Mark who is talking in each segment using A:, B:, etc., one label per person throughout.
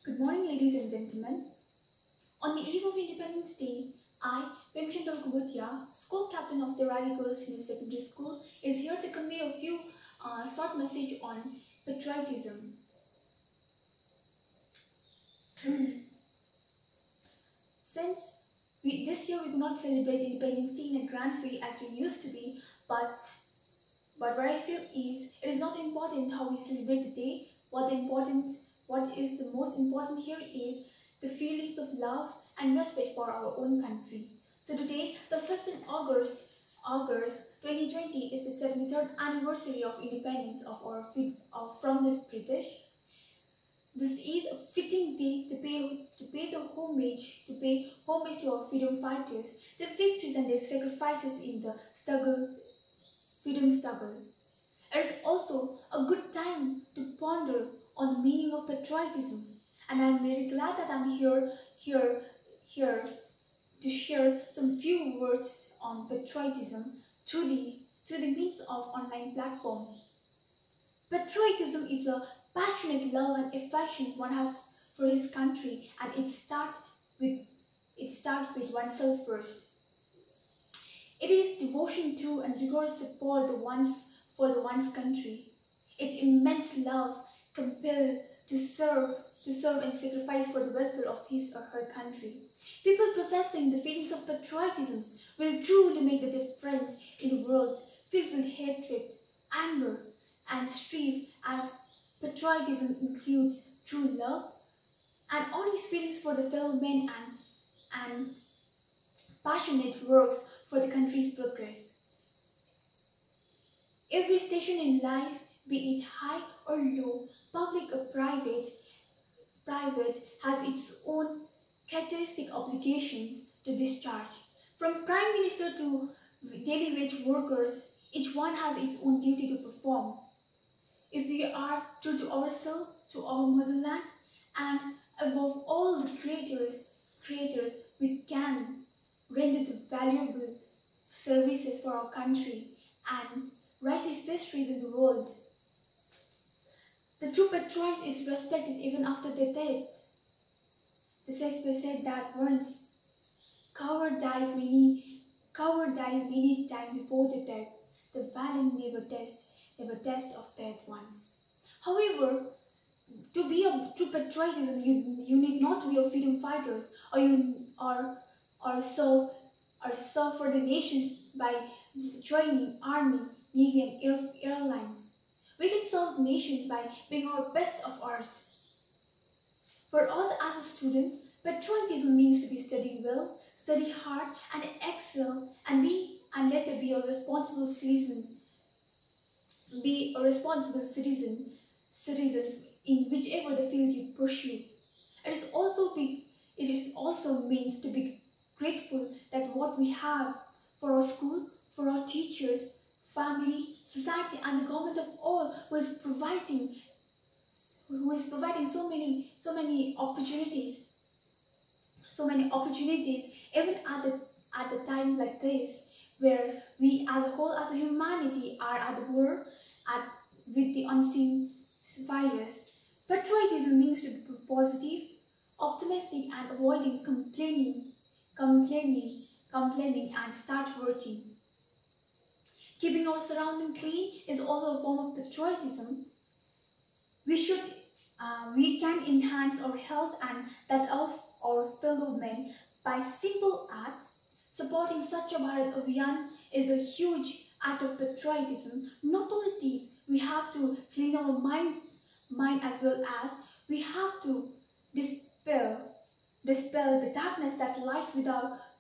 A: Good morning, ladies and gentlemen. On the eve of Independence Day, I, Pemchen Dolkar Bhitia, school captain of Deorali Girls Senior Secondary School, is here to convey a few short message on patriotism. Since this year we could not celebrate Independence Day in a grand way as we used to be, but what I feel is it is not important how we celebrate the day. What is the most important here is the feelings of love and respect for our own country. So today, the 15th August 2020 is the 73rd anniversary of independence from the British. This is a fitting day to pay homage to our freedom fighters, their victories and their sacrifices in the freedom struggle. It is also a good time to ponder on the meaning of patriotism, and I am very glad that I am here to share some few words on patriotism through the means of online platform. Patriotism is a passionate love and affection one has for his country, and it starts with oneself first. It is devotion to and rigorous support for one's country. Its immense love compelled to serve and sacrifice for the welfare of his or her country. People possessing the feelings of patriotism will truly make the difference in a world filled with hatred, anger, and strife, as patriotism includes true love and honest feelings for the fellow men and passionate works for the country's progress. Every station in life, be it high or low, public or private, has its own characteristic obligations to discharge. From Prime Minister to daily wage workers, each one has its own duty to perform. If we are true to ourselves, to our motherland, and above all the creators, we can render the valuable services for our country and rise its histories in the world. The true patriot is respected even after their death. The Shakespeare said that once, coward dies many times before the death. The valiant never test of death once. However, to be a true patriotism, you need not be a freedom fighters or serve for the nations by joining army, navy, and airlines. We can serve nations by being our best of ours. For us as a student, patriotism means to be study well, study hard, and excel, and later be a responsible citizen. Be a responsible citizen in whichever the field you pursue. It also means to be grateful that what we have for our school, for our teachers, family, society, and the government of all who is providing so many opportunities, even at the time like this, where we as a whole, as a humanity, are at war with the unseen virus. Patriotism means to be positive, optimistic, and avoiding complaining, and start working. Keeping our surroundings clean is also a form of patriotism. We can enhance our health and that of our fellow men by simple acts. Supporting Swachh Bharat Abhiyan is a huge act of patriotism. Not only this, we have to clean our mind as well as we have to dispel the darkness that lies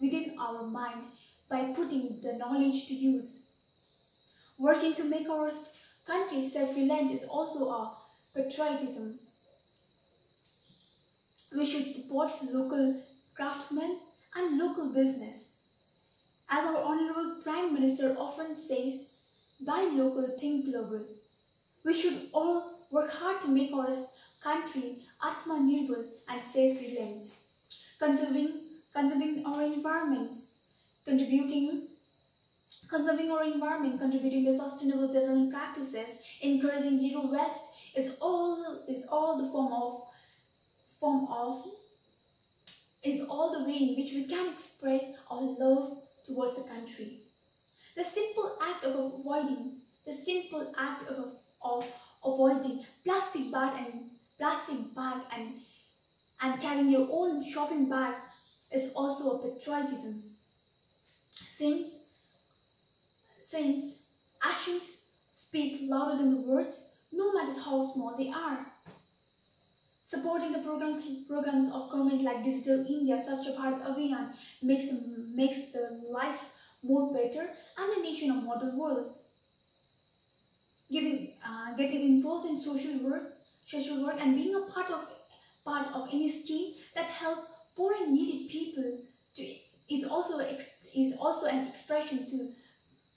A: within our mind by putting the knowledge to use. Working to make our country self-reliant is also a patriotism. We should support local craftsmen and local business. As our Honorable Prime Minister often says, buy local, think global. We should all work hard to make our country Atmanirbhar and self-reliant. Conserving our environment, contributing to sustainable development practices, encouraging zero waste is all the form of form of is all the way in which we can express our love towards the country. The simple act of avoiding plastic bag and carrying your own shopping bag is also a patriotism. Since actions speak louder than the words, no matter how small they are. Supporting the programs of government like Digital India, Swachh Bharat Abhiyan makes the lives more better and the nation a model world. Getting involved in social work and being a part of any scheme that help poor and needy people is also an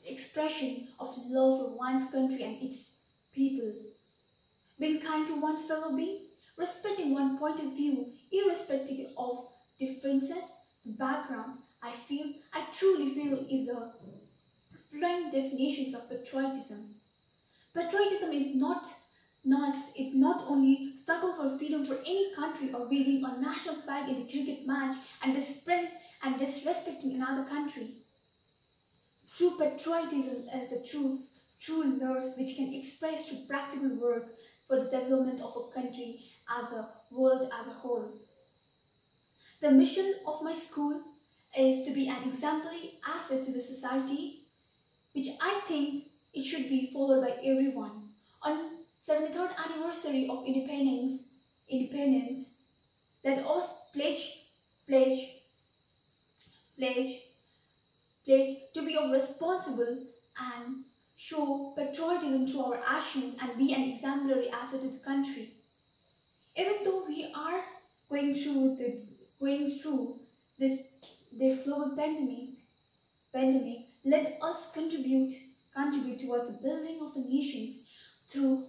A: expression of love for one's country and its people. Being kind to one's fellow being, respecting one's point of view, irrespective of differences, background, I truly feel is the fluent definitions of patriotism. Patriotism is not only struggle for freedom for any country or waving a national flag in a cricket match and disrespecting another country. True patriotism is the true love which can express through practical work for the development of a country as a world as a whole. The mission of my school is to be an exemplary asset to the society, which I think it should be followed by everyone. On 73rd anniversary of independence, let us pledge to be responsible and show patriotism through our actions and be an exemplary asset to the country. Even though we are going through this global pandemic, let us contribute towards the building of the nations through